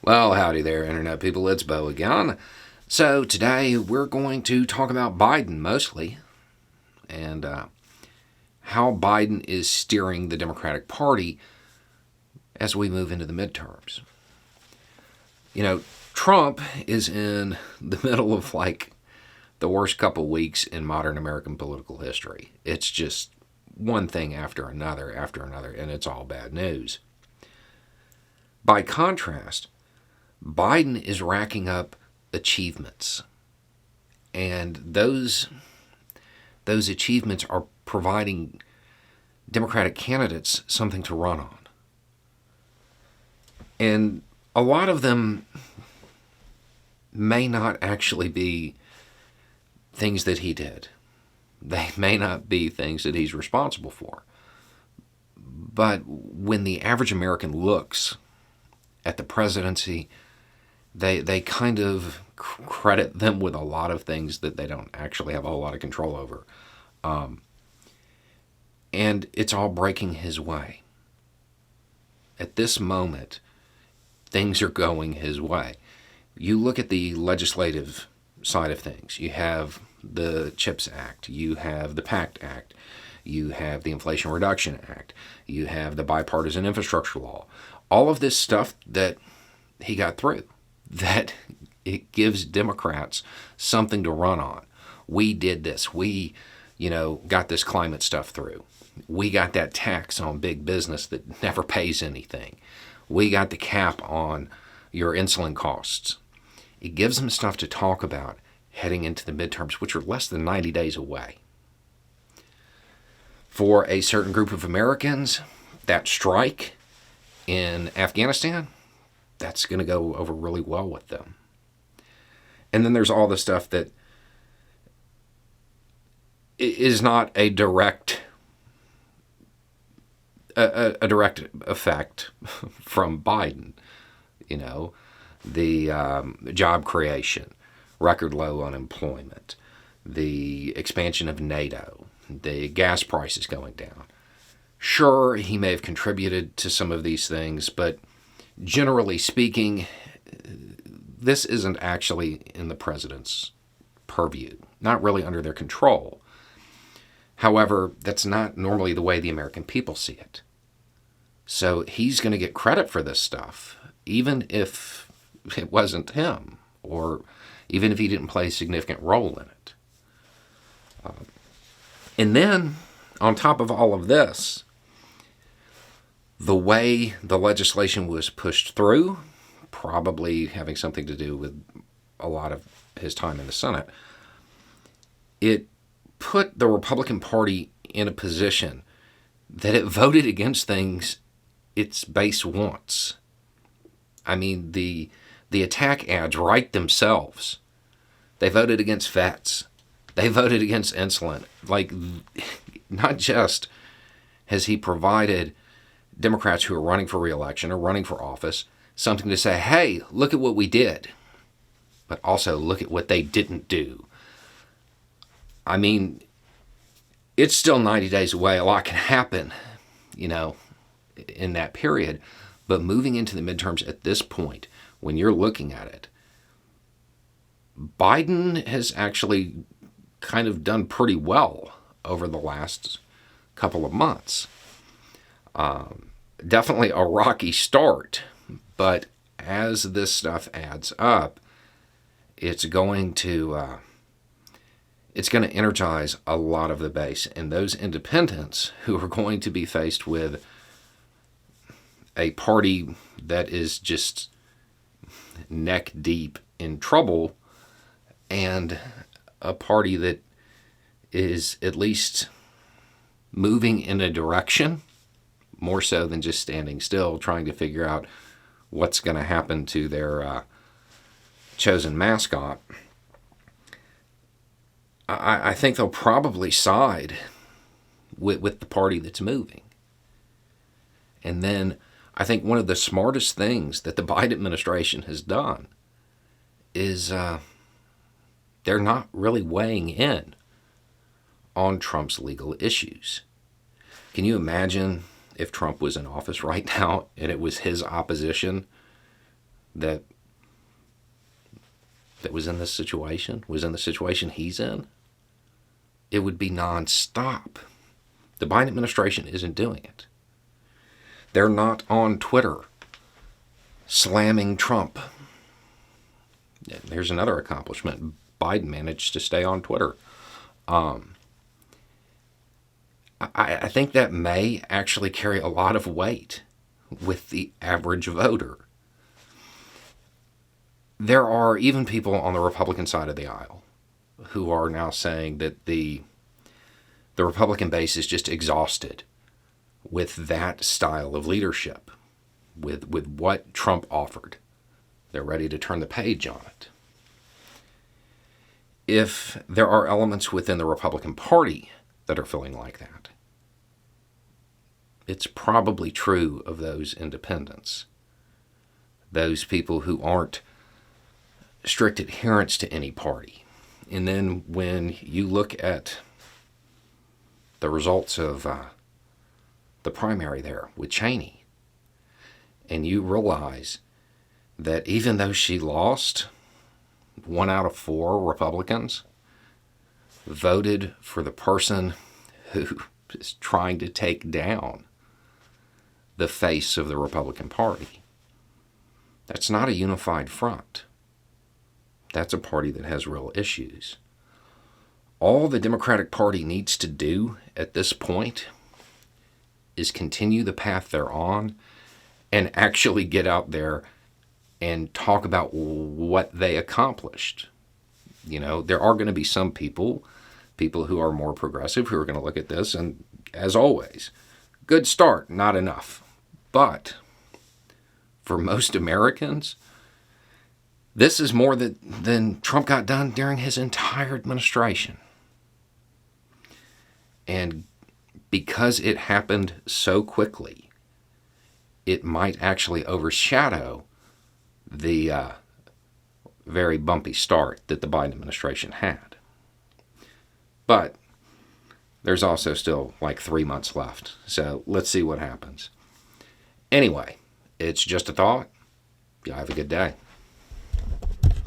Well, howdy there, Internet people. It's Bo again. So, today we're going to talk about Biden mostly and how Biden is steering the Democratic Party as we move into the midterms. You know, Trump is in the middle of the worst couple weeks in modern American political history. It's just one thing after another, and it's all bad news. By contrast, Biden is racking up achievements, and those achievements are providing Democratic candidates something to run on. And a lot of them may not actually be things that he did. They may not be things that he's responsible for. But when the average American looks at the presidency, they kind of credit them with a lot of things that they don't actually have a whole lot of control over. And it's all breaking his way. At this moment, things are going his way. You look at the legislative side of things. You have the CHIPS Act. You have the PACT Act. You have the Inflation Reduction Act. You have the Bipartisan Infrastructure Law. All of this stuff that he got through, that it gives Democrats something to run on. We did this. We, got this climate stuff through. We got that tax on big business that never pays anything. We got the cap on your insulin costs. It gives them stuff to talk about heading into the midterms, which are less than 90 days away. For a certain group of Americans, that strike in Afghanistan, that's going to go over really well with them. And then there's all the stuff that is not a direct effect from Biden. The job creation, record low unemployment, the expansion of NATO, the gas prices going down. Sure, he may have contributed to some of these things, but generally speaking, this isn't actually in the president's purview, not really under their control. However, that's not normally the way the American people see it. So he's going to get credit for this stuff, even if it wasn't him, or even if he didn't play a significant role in it. And then, on top of all of this, the way the legislation was pushed through, probably having something to do with a lot of his time in the Senate, it put the Republican Party in a position that it voted against things its base wants. I mean, the attack ads write themselves. They voted against vets. They voted against insulin. Not just has he provided Democrats who are running for re-election or running for office something to say, hey, look at what we did, but also look at what they didn't do. I mean, it's still 90 days away. A lot can happen, in that period. But moving into the midterms at this point, when you're looking at it, Biden has actually kind of done pretty well over the last couple of months. Definitely a rocky start, but as this stuff adds up, it's going to energize a lot of the base, and those independents who are going to be faced with a party that is just neck deep in trouble, and a party that is at least moving in a direction, more so than just standing still, trying to figure out what's going to happen to their chosen mascot. I think they'll probably side with the party that's moving. And then I think one of the smartest things that the Biden administration has done is they're not really weighing in on Trump's legal issues. Can you imagine if Trump was in office right now and it was his opposition that was in this situation, was in the situation he's in, it would be nonstop. The Biden administration isn't doing it. They're not on Twitter slamming Trump. There's another accomplishment. Biden managed to stay on Twitter. I think that may actually carry a lot of weight with the average voter. There are even people on the Republican side of the aisle who are now saying that the Republican base is just exhausted with that style of leadership, with what Trump offered. They're ready to turn the page on it. If there are elements within the Republican Party that are feeling like that, it's probably true of those independents, those people who aren't strict adherents to any party. And then when you look at the results of the primary there with Cheney, and you realize that even though she lost, 1 out of 4 Republicans voted for the person who is trying to take down the face of the Republican Party. That's not a unified front. That's a party that has real issues. All the Democratic Party needs to do at this point is continue the path they're on and actually get out there and talk about what they accomplished. You know, there are going to be some people who are more progressive, who are going to look at this and, as always, good start, not enough. But for most Americans, this is more than Trump got done during his entire administration. And because it happened so quickly, it might actually overshadow the very bumpy start that the Biden administration had. But there's also still like 3 months left. So let's see what happens. Anyway, it's just a thought. You have a good day.